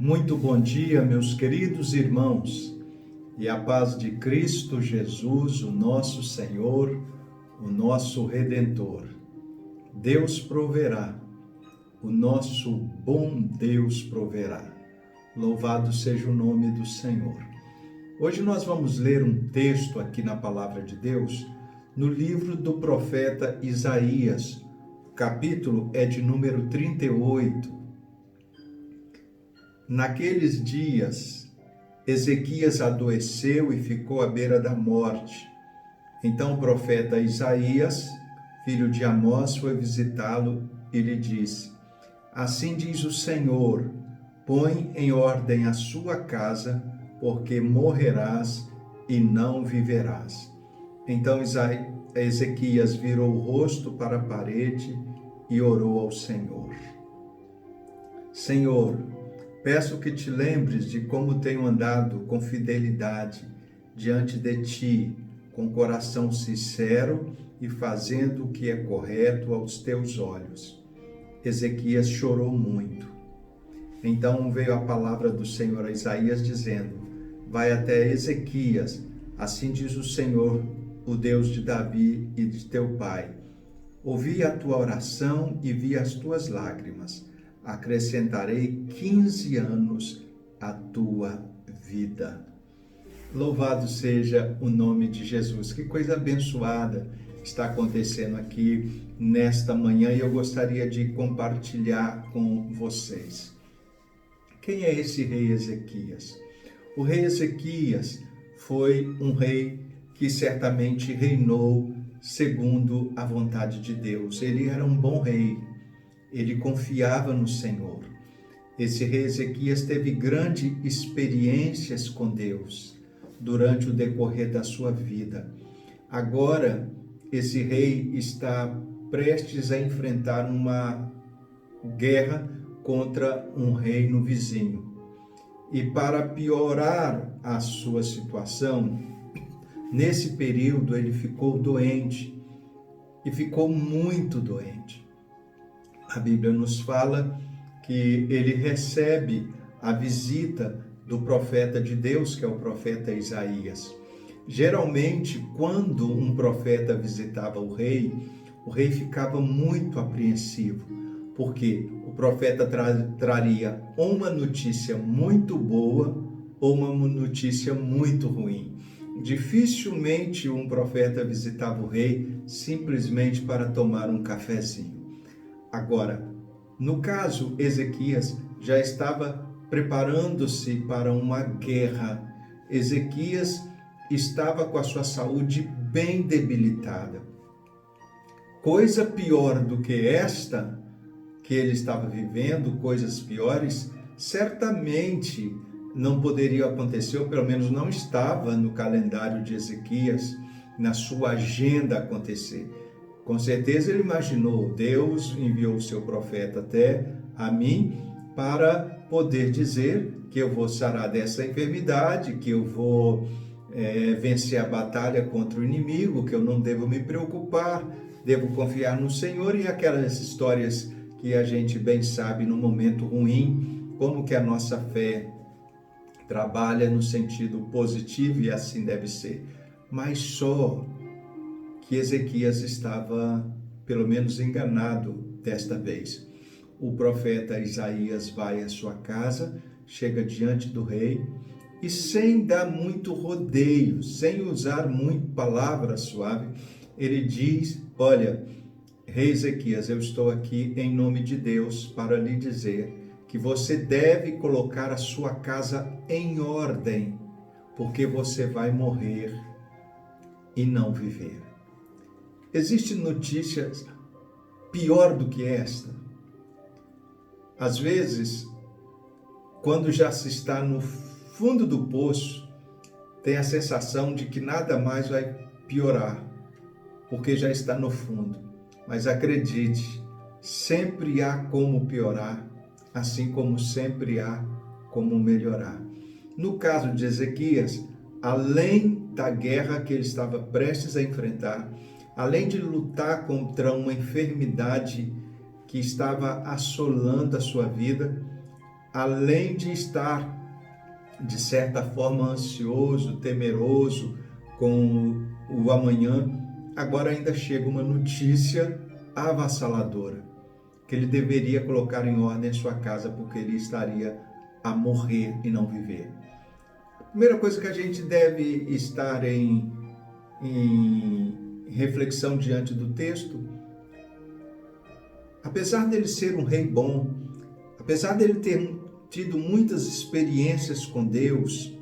Muito bom dia, meus queridos irmãos, e a paz de Cristo Jesus, o nosso Senhor, o nosso Redentor. Deus proverá, o nosso bom Deus proverá. Louvado seja o nome do Senhor. Hoje nós vamos ler um texto aqui na Palavra de Deus, no livro do profeta Isaías. O capítulo é de número 38. Naqueles dias, Ezequias adoeceu e ficou à beira da morte. Então o profeta Isaías, filho de Amós, foi visitá-lo e lhe disse: Assim diz o Senhor, põe em ordem a sua casa, porque morrerás e não viverás. Então Ezequias virou o rosto para a parede e orou ao Senhor. Senhor, peço que te lembres de como tenho andado com fidelidade diante de ti, com coração sincero e fazendo o que é correto aos teus olhos. Ezequias chorou muito. Então veio a palavra do Senhor a Isaías dizendo: Vai até Ezequias, assim diz o Senhor, o Deus de Davi e de teu pai. Ouvi a tua oração e vi as tuas lágrimas. Acrescentarei 15 anos à tua vida. Louvado seja o nome de Jesus. Que coisa abençoada está acontecendo aqui nesta manhã e eu gostaria de compartilhar com vocês. Quem é esse rei Ezequias? O rei Ezequias foi um rei que certamente reinou segundo a vontade de Deus. Ele era um bom rei. Ele confiava no Senhor. Esse rei Ezequias teve grandes experiências com Deus durante o decorrer da sua vida. Agora, esse rei está prestes a enfrentar uma guerra contra um reino vizinho. E para piorar a sua situação, nesse período ele ficou doente e ficou muito doente. A Bíblia nos fala que ele recebe a visita do profeta de Deus, que é o profeta Isaías. Geralmente, quando um profeta visitava o rei ficava muito apreensivo, porque o profeta traria uma notícia muito boa ou uma notícia muito ruim. Dificilmente um profeta visitava o rei simplesmente para tomar um cafezinho. Agora, no caso, Ezequias já estava preparando-se para uma guerra. Ezequias estava com a sua saúde bem debilitada. Coisa pior do que esta que ele estava vivendo, coisas piores, certamente não poderia acontecer, ou pelo menos não estava no calendário de Ezequias, na sua agenda acontecer. Com certeza ele imaginou, Deus enviou o seu profeta até a mim para poder dizer que eu vou sarar dessa enfermidade, que eu vou vencer a batalha contra o inimigo, que eu não devo me preocupar, devo confiar no Senhor e aquelas histórias que a gente bem sabe no momento ruim, como que a nossa fé trabalha no sentido positivo e assim deve ser. Mas só que Ezequias estava, pelo menos, enganado desta vez. O profeta Isaías vai à sua casa, chega diante do rei e, sem dar muito rodeio, sem usar muito palavra suave, ele diz: Olha, rei Ezequias, eu estou aqui em nome de Deus para lhe dizer que você deve colocar a sua casa em ordem, porque você vai morrer e não viver. Existe notícias pior do que esta? Às vezes, quando já se está no fundo do poço, tem a sensação de que nada mais vai piorar, porque já está no fundo. Mas acredite, sempre há como piorar, assim como sempre há como melhorar. No caso de Ezequias, além da guerra que ele estava prestes a enfrentar, além de lutar contra uma enfermidade que estava assolando a sua vida, além de estar, de certa forma, ansioso, temeroso com o amanhã, agora ainda chega uma notícia avassaladora, que ele deveria colocar em ordem a sua casa, porque ele estaria a morrer e não viver. A primeira coisa que a gente deve estar em reflexão diante do texto, apesar dele ser um rei bom, apesar dele ter tido muitas experiências com Deus,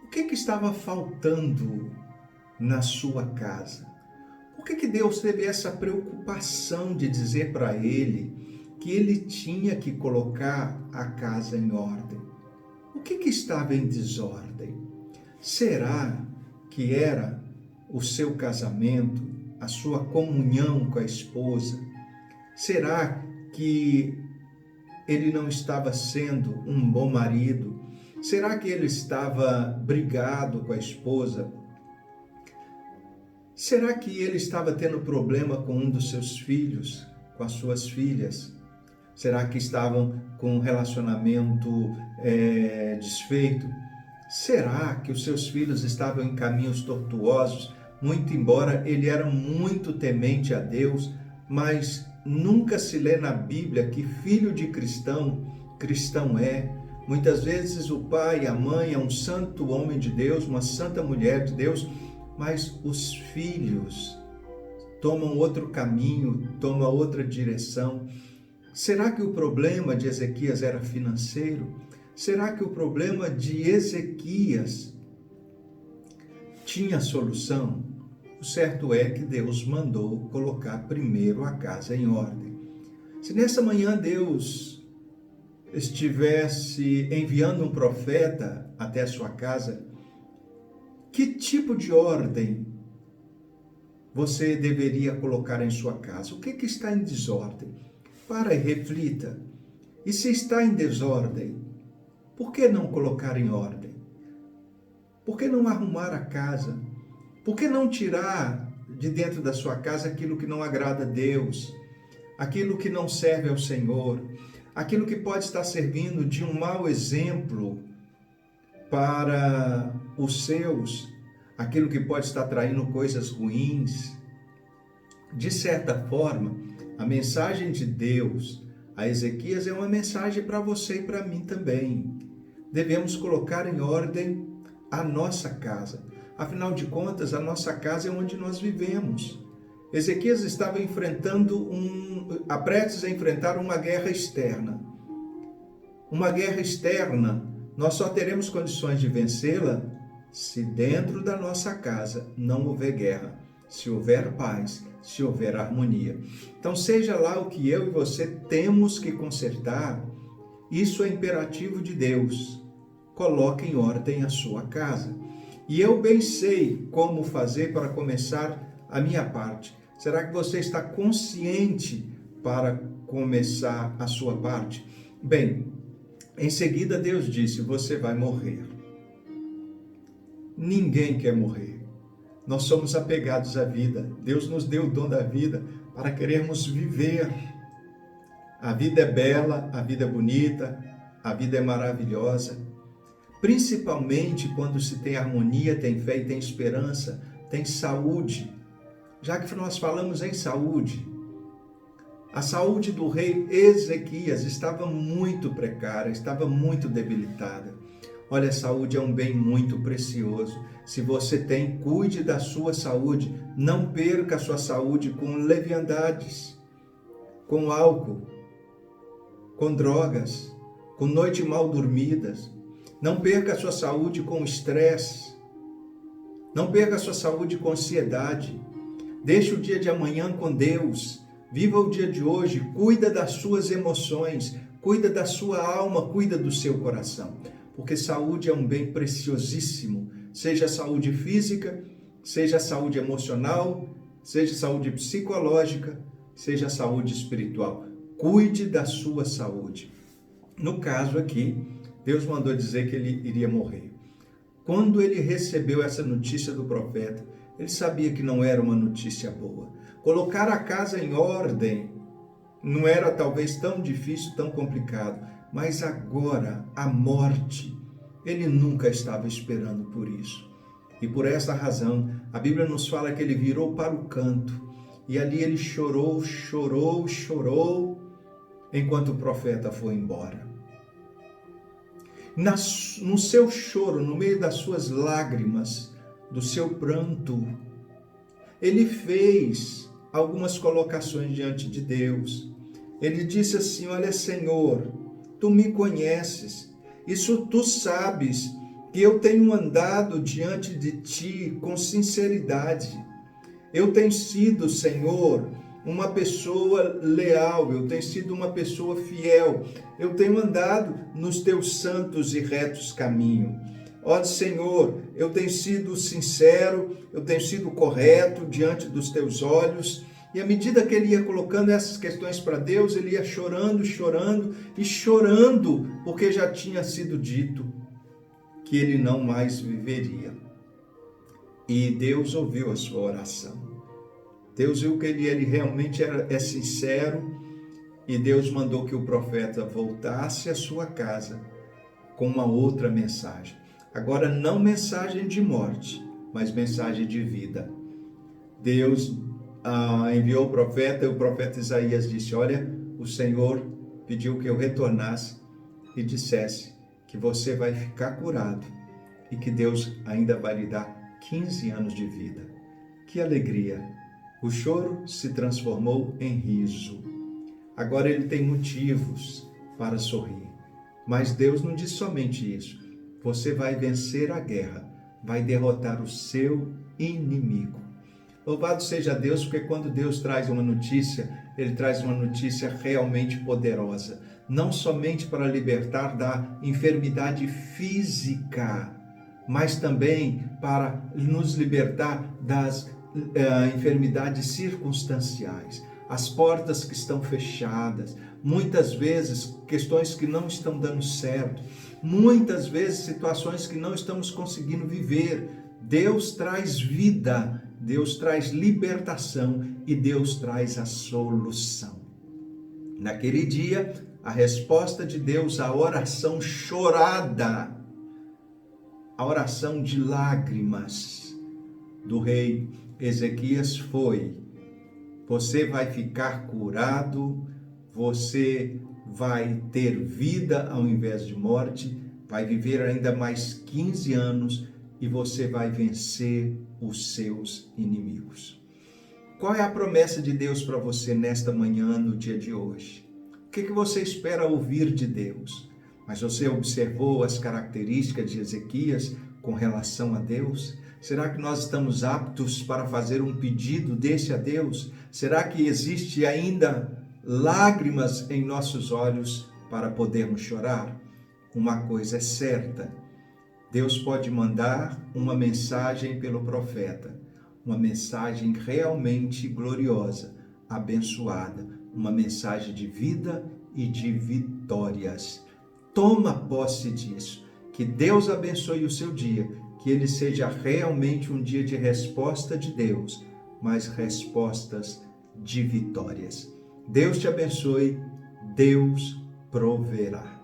o que estava faltando na sua casa? Por que Deus teve essa preocupação de dizer para ele que ele tinha que colocar a casa em ordem? O que estava em desordem? Será que era o seu casamento, a sua comunhão com a esposa? Será que ele não estava sendo um bom marido? Será que ele estava brigado com a esposa? Será que ele estava tendo problema com um dos seus filhos, com as suas filhas? Será que estavam com um relacionamento desfeito? Será que os seus filhos estavam em caminhos tortuosos? Muito embora ele era muito temente a Deus, mas nunca se lê na Bíblia que filho de cristão é. Muitas vezes o pai, a mãe é um santo homem de Deus, uma santa mulher de Deus, mas os filhos tomam outro caminho, tomam outra direção. Será que o problema de Ezequias era financeiro? Será que o problema de Ezequias tinha solução? O certo é que Deus mandou colocar primeiro a casa em ordem. Se nessa manhã Deus estivesse enviando um profeta até a sua casa, que tipo de ordem você deveria colocar em sua casa? O que está em desordem? Para e reflita. E se está em desordem, por que não colocar em ordem? Por que não arrumar a casa? Por que não tirar de dentro da sua casa aquilo que não agrada a Deus? Aquilo que não serve ao Senhor? Aquilo que pode estar servindo de um mau exemplo para os seus? Aquilo que pode estar traindo coisas ruins? De certa forma, a mensagem de Deus a Ezequias é uma mensagem para você e para mim também. Devemos colocar em ordem a nossa casa. Afinal de contas, a nossa casa é onde nós vivemos. Ezequias estava prestes a enfrentar uma guerra externa. Uma guerra externa, nós só teremos condições de vencê-la se dentro da nossa casa não houver guerra, se houver paz, se houver harmonia. Então, seja lá o que eu e você temos que consertar, isso é imperativo de Deus. Coloque em ordem a sua casa. E eu bem sei como fazer para começar a minha parte. Será que você está consciente para começar a sua parte? Bem, em seguida Deus disse, você vai morrer. Ninguém quer morrer. Nós somos apegados à vida. Deus nos deu o dom da vida para querermos viver. A vida é bela, a vida é bonita, a vida é maravilhosa. Principalmente quando se tem harmonia, tem fé e tem esperança, tem saúde. Já que nós falamos em saúde, a saúde do rei Ezequias estava muito precária, estava muito debilitada. Olha, a saúde é um bem muito precioso. Se você tem, cuide da sua saúde. Não perca a sua saúde com leviandades, com álcool, com drogas, com noites mal dormidas. Não perca a sua saúde com estresse. Não perca a sua saúde com ansiedade. Deixe o dia de amanhã com Deus. Viva o dia de hoje. Cuida das suas emoções. Cuida da sua alma. Cuida do seu coração. Porque saúde é um bem preciosíssimo. Seja saúde física, seja saúde emocional, seja saúde psicológica, seja saúde espiritual. Cuide da sua saúde. No caso aqui, Deus mandou dizer que ele iria morrer. Quando ele recebeu essa notícia do profeta, ele sabia que não era uma notícia boa. Colocar a casa em ordem não era talvez tão difícil, tão complicado, mas agora a morte, ele nunca estava esperando por isso. E por essa razão, a Bíblia nos fala que ele virou para o canto, e ali ele chorou, chorou, chorou, enquanto o profeta foi embora. No seu choro, no meio das suas lágrimas, do seu pranto, ele fez algumas colocações diante de Deus. Ele disse assim: olha, Senhor, tu me conheces, isso tu sabes que eu tenho andado diante de ti com sinceridade. Eu tenho sido, Senhor, uma pessoa leal, eu tenho sido uma pessoa fiel, eu tenho andado nos teus santos e retos caminhos. Ó Senhor, eu tenho sido sincero, eu tenho sido correto diante dos teus olhos. E à medida que ele ia colocando essas questões para Deus, ele ia chorando, chorando e chorando, porque já tinha sido dito que ele não mais viveria. E Deus ouviu a sua oração. Deus viu que ele realmente é sincero, e Deus mandou que o profeta voltasse à sua casa com uma outra mensagem. Agora, não mensagem de morte, mas mensagem de vida. Deus enviou o profeta, e o profeta Isaías disse: olha, o Senhor pediu que eu retornasse e dissesse que você vai ficar curado e que Deus ainda vai lhe dar 15 anos de vida. Que alegria! O choro se transformou em riso. Agora ele tem motivos para sorrir. Mas Deus não diz somente isso. Você vai vencer a guerra, vai derrotar o seu inimigo. Louvado seja Deus, porque quando Deus traz uma notícia, Ele traz uma notícia realmente poderosa. Não somente para libertar da enfermidade física, mas também para nos libertar das enfermidades circunstanciais. As portas que estão fechadas, muitas vezes questões que não estão dando certo, muitas vezes situações que não estamos conseguindo viver. Deus traz vida, Deus traz libertação e Deus traz a solução. Naquele dia, a resposta de Deus à oração chorada, a oração de lágrimas do rei Ezequias foi: você vai ficar curado, você vai ter vida ao invés de morte, vai viver ainda mais 15 anos e você vai vencer os seus inimigos. Qual é a promessa de Deus para você nesta manhã, no dia de hoje? O que você espera ouvir de Deus? Mas você observou as características de Ezequias com relação a Deus? Será que nós estamos aptos para fazer um pedido desse a Deus? Será que existe ainda lágrimas em nossos olhos para podermos chorar? Uma coisa é certa: Deus pode mandar uma mensagem pelo profeta, uma mensagem realmente gloriosa, abençoada, uma mensagem de vida e de vitórias. Toma posse disso. Que Deus abençoe o seu dia, que ele seja realmente um dia de resposta de Deus, mas respostas de vitórias. Deus te abençoe, Deus proverá.